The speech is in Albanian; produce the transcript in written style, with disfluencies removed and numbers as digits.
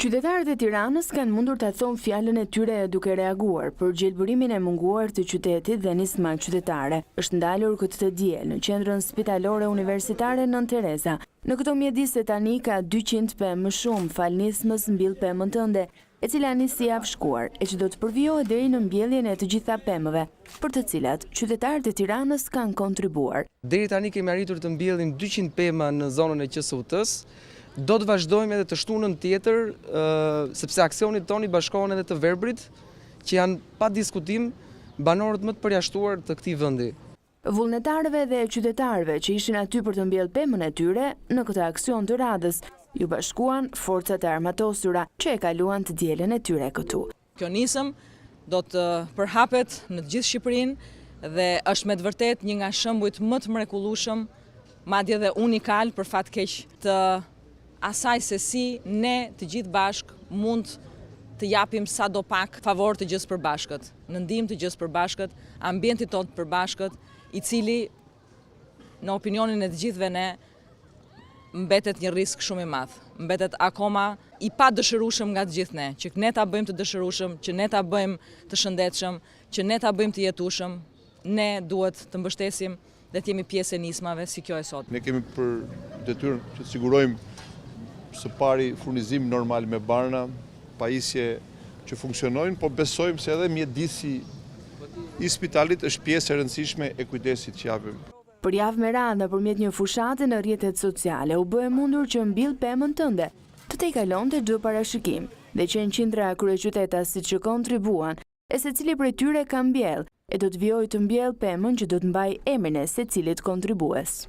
Qytetarët e Tiranës kanë mundur të thonë fjalën e tyre duke reaguar për gjelbërimin e munguar të qytetit dhe nisma qytetare. Është ndalur këtë të diel në qendrën spitalore universitare Nën Tereza. Në këto mjedise tani ka 200 pemë më shumë fal nismës mbill pemën tënde, e cila nisi javë shkuar e që do të përvjohet deri në mbjelljen e të gjitha pemëve, për të cilat qytetarët e Tiranës kanë kontribuar. Deri tani kemi arritur të mbjellim 200 pema në zonën e QSUT-s. Do të vazhdojmë edhe të shtunën tjetër, sepse aksionit toni bashkohen edhe të Verbrit, që janë pa diskutim banorët më të përjashtuar të këtij vendi. Vullnetarëve dhe qytetarëve që ishin aty për të mbjellë pemën e tyre në këtë aksion të radhës, ju bashkuan forcat e armatosura që e kaluan të dielën e tyre këtu. Kjo nisëm do të përhapet në të gjithë Shqipërinë dhe është me të vërtet një nga shembujt më të mrekullueshëm, madje dhe unikal për fat keq të asaj se si ne të gjithë bashk mund të japim sa do pak favor të gjithë përbashkët, në ndihmë të gjithë përbashkët, ambientit tonë të përbashkët, i cili në opinionin e të gjithëve ne mbetet një risk shumë i madh, mbetet akoma i pa dëshirueshëm nga të gjithë ne, që ne ta bëjmë të dëshirueshëm, që ne ta bëjmë të shëndetshëm, që ne ta bëjmë të jetueshëm, ne duhet të mbështesim dhe të jemi pjesë e nismave si kjo e sot. Ne kemi për detyrë që të sigurojmë së pari furnizim normal me barna, pajisje që funksionojnë, po besojmë se edhe mjedisi i spitalit është pjesë e rëndësishme e kujdesit që japim. Për javë me radhë nëpërmjet një fushate në rrjetet sociale u bë e mundur që mbill pemën tënde të te i kalonte çdo parashikim dhe që në qindra kryeqyteta siç që kontribuan, e secili prej tyre ka mbjell e do të vijojë të mbjell pemën që do të mbajë emrin e secilit kontribues.